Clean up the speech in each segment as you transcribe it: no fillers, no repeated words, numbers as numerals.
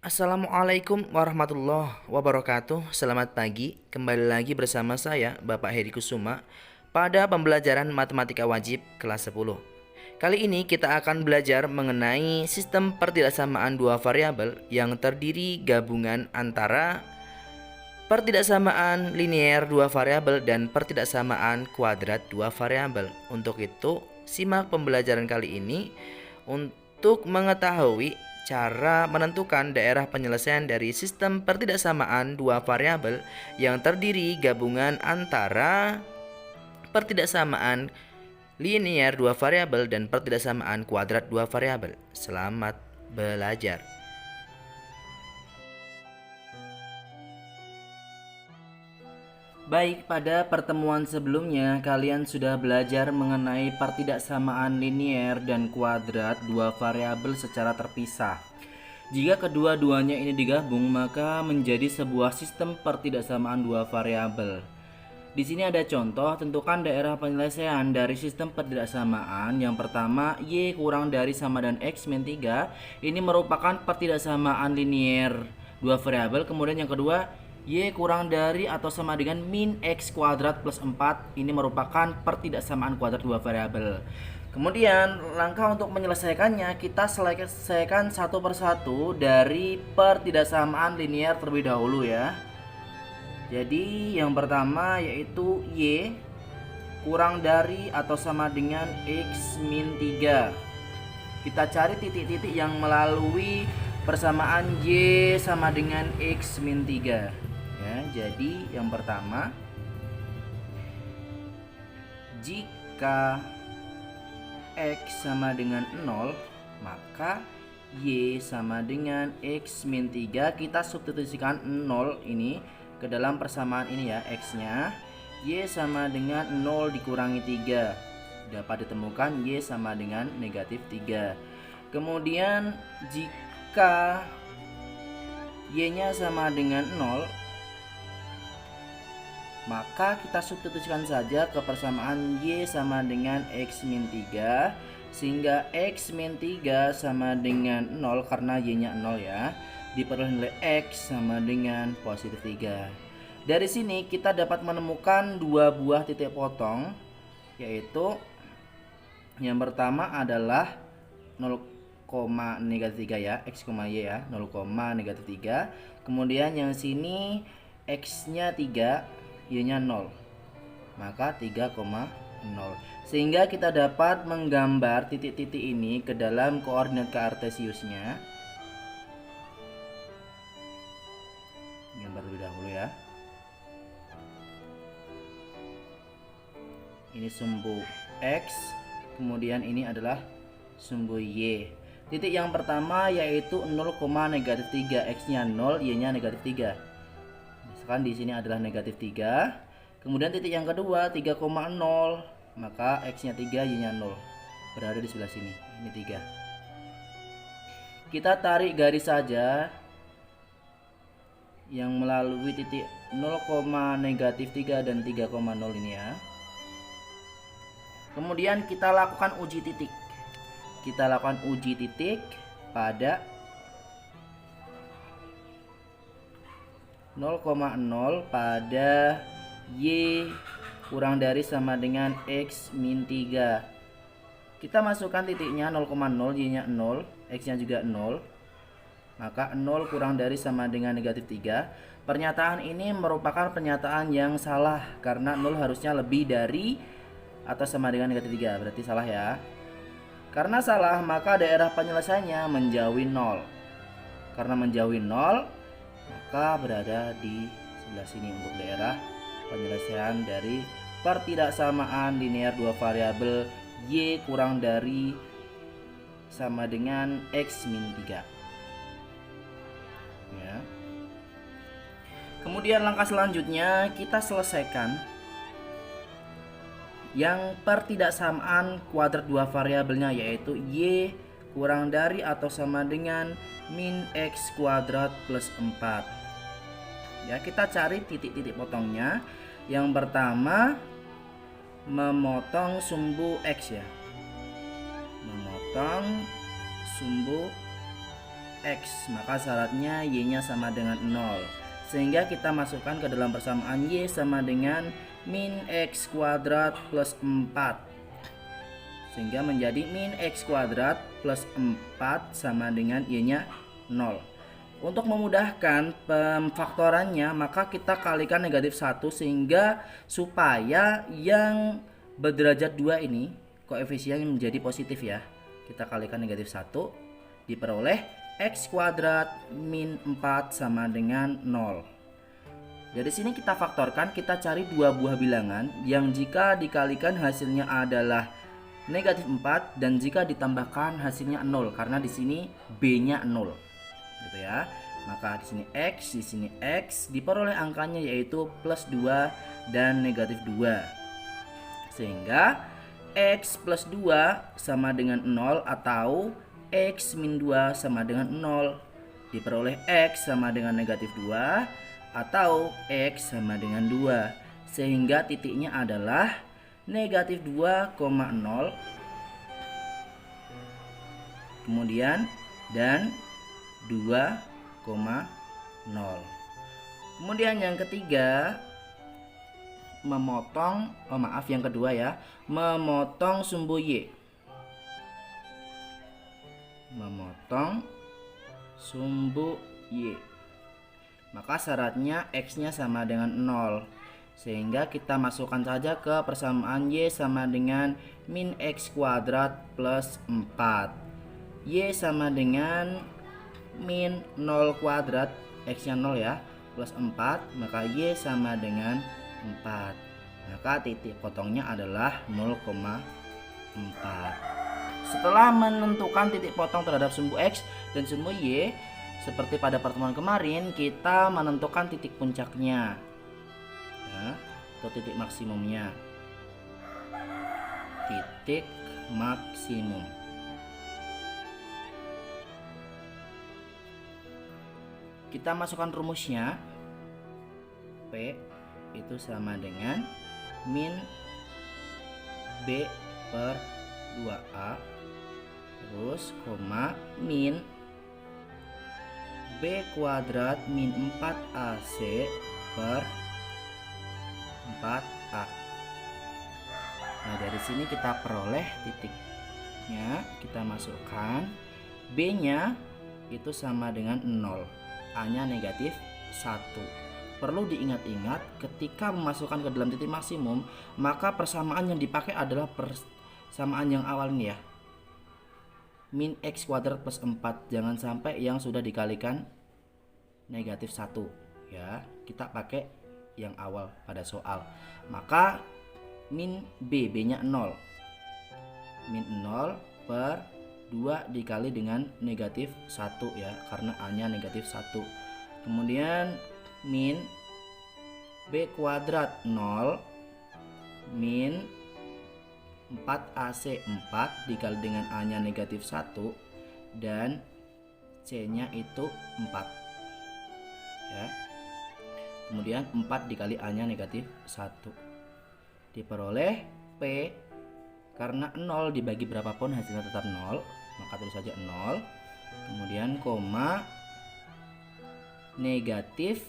Assalamualaikum warahmatullahi wabarakatuh. Selamat pagi, kembali lagi bersama saya Bapak Heri Kusuma pada pembelajaran Matematika Wajib kelas 10. Kali ini kita akan belajar mengenai sistem pertidaksamaan dua variabel yang terdiri gabungan antara pertidaksamaan linear dua variabel dan pertidaksamaan kuadrat dua variabel. Untuk itu, simak pembelajaran kali ini untuk mengetahui cara menentukan daerah penyelesaian dari sistem pertidaksamaan dua variabel yang terdiri gabungan antara pertidaksamaan linear dua variabel dan pertidaksamaan kuadrat dua variabel. Selamat belajar. Baik, pada pertemuan sebelumnya kalian sudah belajar mengenai pertidaksamaan linear dan kuadrat dua variabel secara terpisah. Jika kedua-duanya ini digabung, maka menjadi sebuah sistem pertidaksamaan dua variabel. Di sini ada contoh, tentukan daerah penyelesaian dari sistem pertidaksamaan. Yang pertama, Y kurang dari sama dan X min 3. Ini merupakan pertidaksamaan linear dua variabel. Kemudian yang kedua, Y kurang dari atau sama dengan min X kuadrat plus 4. Ini merupakan pertidaksamaan kuadrat dua variabel. Kemudian langkah untuk menyelesaikannya, kita selesaikan satu persatu dari pertidaksamaan linear terlebih dahulu ya. Jadi yang pertama yaitu Y kurang dari atau sama dengan X min 3. Kita cari titik-titik yang melalui persamaan Y sama dengan X min 3 ya. Jadi yang pertama, jika X sama dengan 0, maka Y sama dengan X min 3. Kita substitusikan 0 ini ke dalam persamaan ini ya, X nya. Y sama dengan 0 dikurangi 3. Dapat ditemukan Y sama dengan negatif 3. Kemudian jika Y nya sama dengan 0, maka kita substitusikan saja ke persamaan Y sama dengan X min 3, sehingga X min 3 sama dengan 0 karena Y nya 0 ya, diperoleh nilai X sama dengan positif 3. Dari sini kita dapat menemukan dua buah titik potong, yaitu yang pertama adalah 0, negatif 3 ya, X, Y ya, 0, negatif 3. Kemudian yang sini X nya 3, Y nya 0, maka 3,0. Sehingga kita dapat menggambar titik-titik ini ke dalam koordinat kartesiusnya. Gambar lebih dahulu ya. Ini sumbu X, kemudian ini adalah sumbu Y. Titik yang pertama yaitu 0, negatif 3, X nya 0, Y nya negatif 3. Misalkan di sini adalah negatif 3. Kemudian titik yang kedua 3,0, maka X nya 3, Y nya 0. Berada di sebelah sini. Ini 3. Kita tarik garis saja yang melalui titik 0, negatif 3 dan 3,0 ini ya. Kemudian kita lakukan uji titik. Kita lakukan uji titik pada 0,0 pada Y kurang dari sama dengan X min 3. Kita masukkan titiknya 0,0, Y nya 0, X nya juga 0. Maka 0 kurang dari sama dengan negatif 3. Pernyataan ini merupakan pernyataan yang salah, karena 0 harusnya lebih dari atau sama dengan negatif 3. Berarti salah ya. Karena salah, maka daerah penyelesaiannya menjauhi 0. Karena menjauhi 0, maka berada di sebelah sini untuk daerah penyelesaian dari pertidaksamaan linear dua variabel Y kurang dari sama dengan X min 3 ya. Kemudian langkah selanjutnya kita selesaikan yang pertidaksamaan kuadrat dua variabelnya, yaitu Y kurang dari atau sama dengan min X kuadrat plus 4 ya. Kita cari titik-titik potongnya. Yang pertama, memotong sumbu X ya, memotong sumbu X, maka syaratnya Y-nya sama dengan 0. Sehingga kita masukkan ke dalam persamaan Y sama dengan min X kuadrat plus 4. Sehingga menjadi min X kuadrat plus 4 sama dengan Y-nya 0. Untuk memudahkan pemfaktorannya, maka kita kalikan negatif 1 sehingga supaya yang berderajat 2 ini koefisiennya menjadi positif ya. Kita kalikan negatif 1 diperoleh X kuadrat min 4 sama dengan 0. Dari sini kita faktorkan, kita cari dua buah bilangan yang jika dikalikan hasilnya adalah negatif 4 dan jika ditambahkan hasilnya 0 karena di sini B-nya 0. Gitu ya. Maka di sini X diperoleh angkanya yaitu plus 2 dan negatif 2. Sehingga X plus 2 sama dengan 0 atau X min 2 sama dengan 0. Diperoleh X sama dengan negatif 2 atau X sama dengan 2. Sehingga titiknya adalah negatif 2,0 kemudian dan 2,0. Kemudian yang ketiga yang kedua ya, memotong sumbu Y. Memotong sumbu Y. Maka syaratnya X-nya sama dengan 0. Sehingga kita masukkan saja ke persamaan Y sama dengan min X kuadrat plus 4. Y sama dengan min 0 kuadrat, X-nya 0 ya, plus 4, maka Y sama dengan 4. Maka titik potongnya adalah 0,4. Setelah menentukan titik potong terhadap sumbu X dan sumbu Y, seperti pada pertemuan kemarin, kita menentukan titik puncaknya ya, atau titik maksimumnya. Titik maksimum. Kita masukkan rumusnya. P itu sama dengan min B per 2A terus koma min B kuadrat min 4AC per 4A. Nah dari sini kita peroleh titiknya, kita masukkan. B nya itu sama dengan 0, A nya negatif 1. Perlu diingat-ingat ketika memasukkan ke dalam titik maksimum, maka persamaan yang dipakai adalah persamaan yang awal ini ya, min X kuadrat plus 4. Jangan sampai yang sudah dikalikan negatif 1 ya, kita pakai yang awal pada soal. Maka min B nya 0, min 0 per 2 dikali dengan negatif 1 ya, karena A nya negatif 1. Kemudian min B kuadrat 0 min 4AC 4 dikali dengan A nya negatif 1 dan C nya itu 4 ya. Kemudian 4 dikali A nya negatif 1 diperoleh P. Karena 0 dibagi berapapun hasilnya tetap 0, maka tulis saja 0. Kemudian koma negatif,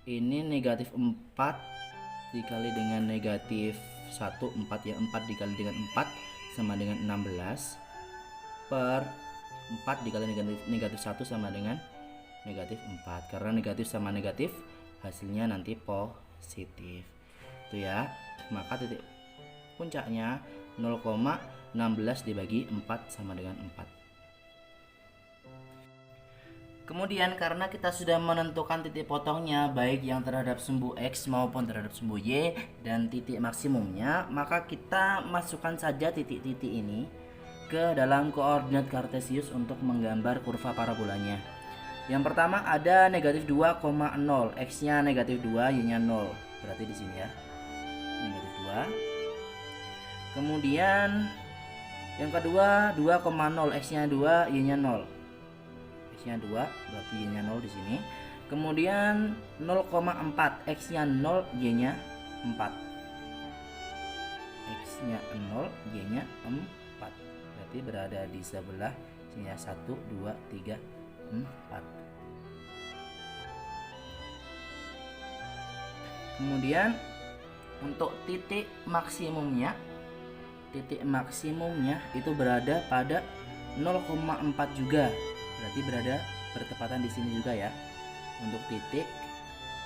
ini negatif 4 dikali dengan negatif 1, 4 ya, 4 dikali dengan 4 sama dengan 16 per 4 dikali negatif 1 sama dengan negatif 4. Karena negatif sama negatif hasilnya nanti positif itu ya. Maka titik puncaknya 0,16 dibagi 4 sama dengan 4. Kemudian karena kita sudah menentukan titik potongnya baik yang terhadap sumbu X maupun terhadap sumbu Y dan titik maksimumnya, maka kita masukkan saja titik-titik ini ke dalam koordinat kartesius untuk menggambar kurva parabolanya. Yang pertama ada negatif 2,0, X-nya negatif 2, Y-nya 0. Berarti di sini ya, negatif 2. Kemudian yang kedua 2,0, X-nya 2, Y-nya 0. X-nya 2, berarti Y-nya 0 di sini. Kemudian 0,4, X-nya 0, Y-nya 4. X-nya 0, Y-nya 4. Berarti berada di sebelah sini ya, 1, 2, 3, 4. Kemudian untuk titik maksimumnya itu berada pada 0,4 juga. Berarti berada bertepatan di sini juga ya. Untuk titik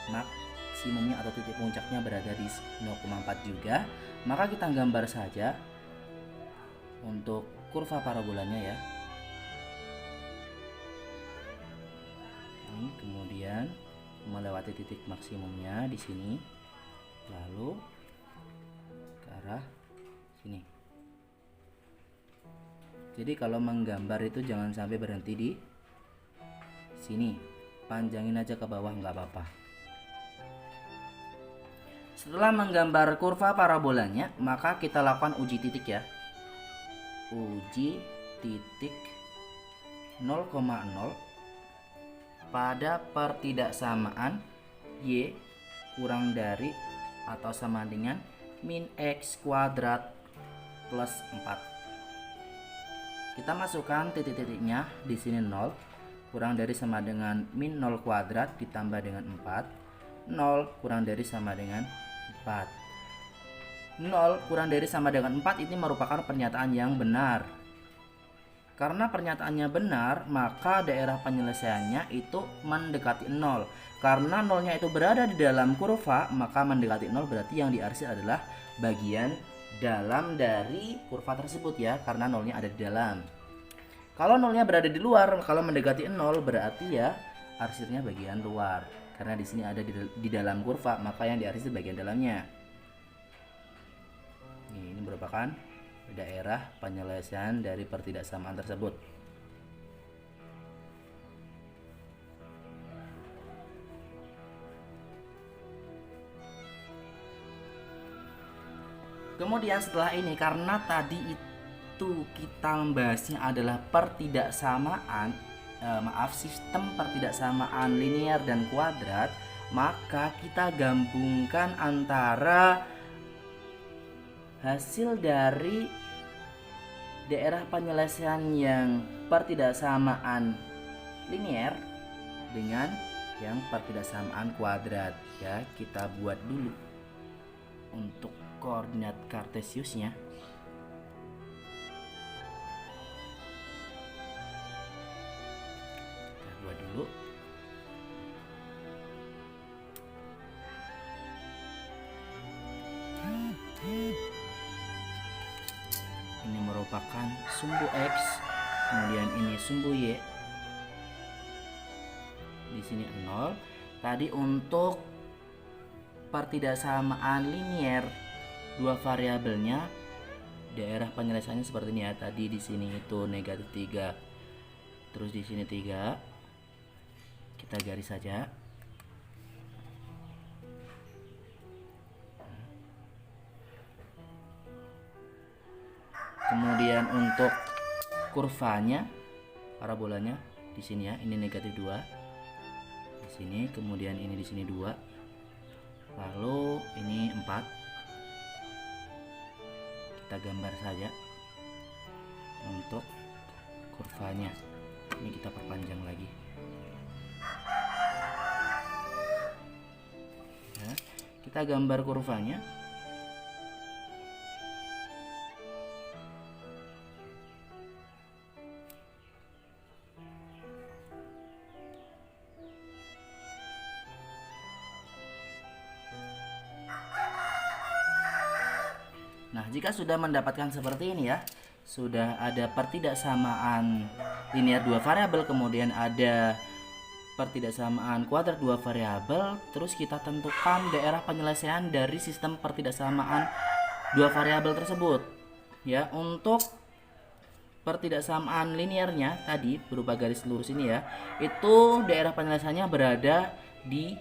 maksimumnya atau titik puncaknya berada di 0,4 juga. Maka kita gambar saja untuk kurva parabolanya ya. Ini kemudian melewati titik maksimumnya di sini, lalu ke arah sini. Jadi kalau menggambar itu jangan sampai berhenti di sini, panjangin aja ke bawah nggak apa-apa. Setelah menggambar kurva parabolanya, maka kita lakukan uji titik ya. Uji titik 0,0 pada pertidaksamaan y kurang dari atau sama dengan min x kuadrat plus 4. Kita masukkan titik-titiknya di sini 0 kurang dari sama dengan min 0 kuadrat ditambah dengan 4. 0 kurang dari sama dengan 4. 0 kurang dari sama dengan 4 ini merupakan pernyataan yang benar. Karena pernyataannya benar, maka daerah penyelesaiannya itu mendekati 0. Karena 0-nya itu berada di dalam kurva, maka mendekati 0 berarti yang diarsir adalah bagian dalam dari kurva tersebut ya, karena 0-nya ada di dalam. Kalau 0-nya berada di luar, kalau mendekati 0 berarti ya arsirnya bagian luar. Karena di sini ada di dalam kurva, maka yang diarsir bagian dalamnya. Ini merupakan daerah penyelesaian dari pertidaksamaan tersebut. Kemudian setelah ini, karena tadi itu kita membahasnya adalah pertidaksamaan, sistem pertidaksamaan linear dan kuadrat, maka kita gabungkan antara hasil dari daerah penyelesaian yang pertidaksamaan linear dengan yang pertidaksamaan kuadrat ya. Kita buat dulu untuk koordinat kartesiusnya. Kita buat dulu. Ini merupakan sumbu X, kemudian ini sumbu Y. Di sini 0. Tadi untuk pertidaksamaan linear dua variabelnya, daerah penyelesaiannya seperti ini ya. Tadi di sini itu negatif 3. Terus di sini 3. Kita garis saja. Kemudian untuk kurvanya, parabolanya di sini ya, ini negatif 2. Di sini, kemudian ini di sini 2. Lalu ini 4. Kita gambar saja untuk kurvanya. Ini kita perpanjang lagi. Ya, kita gambar kurvanya. Nah, jika sudah mendapatkan seperti ini ya, sudah ada pertidaksamaan linear dua variabel, kemudian ada pertidaksamaan kuadrat dua variabel, terus kita tentukan daerah penyelesaian dari sistem pertidaksamaan dua variabel tersebut. Ya, untuk pertidaksamaan linearnya tadi berupa garis lurus ini ya, itu daerah penyelesaiannya berada di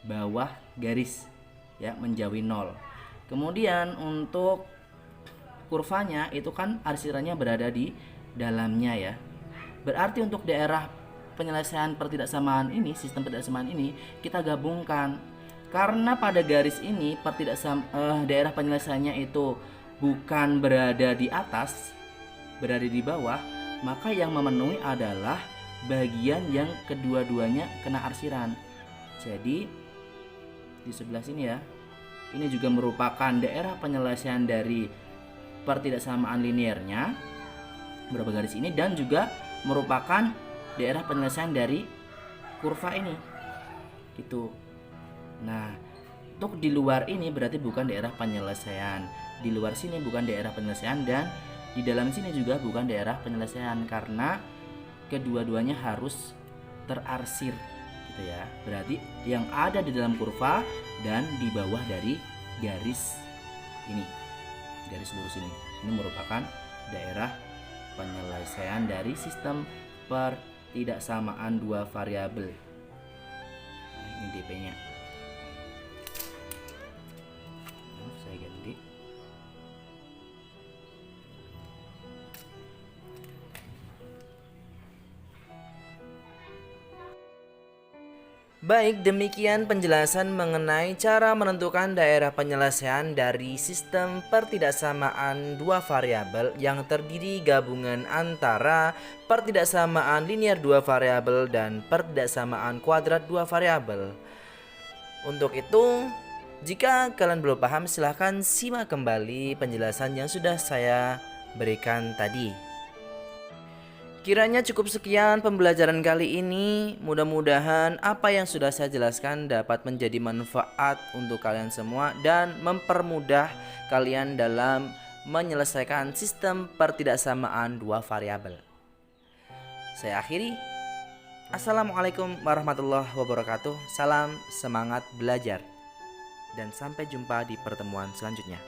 bawah garis ya, menjauhi 0. Kemudian untuk kurvanya itu kan arsirannya berada di dalamnya ya. Berarti untuk daerah penyelesaian pertidaksamaan ini, sistem pertidaksamaan ini kita gabungkan. Karena pada garis ini daerah penyelesaiannya itu bukan berada di atas, berada di bawah, maka yang memenuhi adalah bagian yang kedua-duanya kena arsiran. Jadi di sebelah sini ya, ini juga merupakan daerah penyelesaian dari pertidaksamaan linearnya, berapa garis ini, dan juga merupakan daerah penyelesaian dari kurva ini gitu. Nah, untuk di luar ini berarti bukan daerah penyelesaian, di luar sini bukan daerah penyelesaian, dan di dalam sini juga bukan daerah penyelesaian, karena kedua-duanya harus terarsir gitu ya. Berarti yang ada di dalam kurva dan di bawah dari garis ini, garis lurus ini merupakan daerah penyelesaian dari sistem pertidaksamaan dua variabel. Nah, ini DP-nya. Saya ganti. Baik, demikian penjelasan mengenai cara menentukan daerah penyelesaian dari sistem pertidaksamaan dua variabel yang terdiri gabungan antara pertidaksamaan linear dua variabel dan pertidaksamaan kuadrat dua variabel. Untuk itu, jika kalian belum paham, silahkan simak kembali penjelasan yang sudah saya berikan tadi. Kiranya cukup sekian pembelajaran kali ini. Mudah-mudahan apa yang sudah saya jelaskan dapat menjadi manfaat untuk kalian semua dan mempermudah kalian dalam menyelesaikan sistem pertidaksamaan dua variabel. Saya akhiri. Assalamualaikum warahmatullahi wabarakatuh. Salam semangat belajar dan sampai jumpa di pertemuan selanjutnya.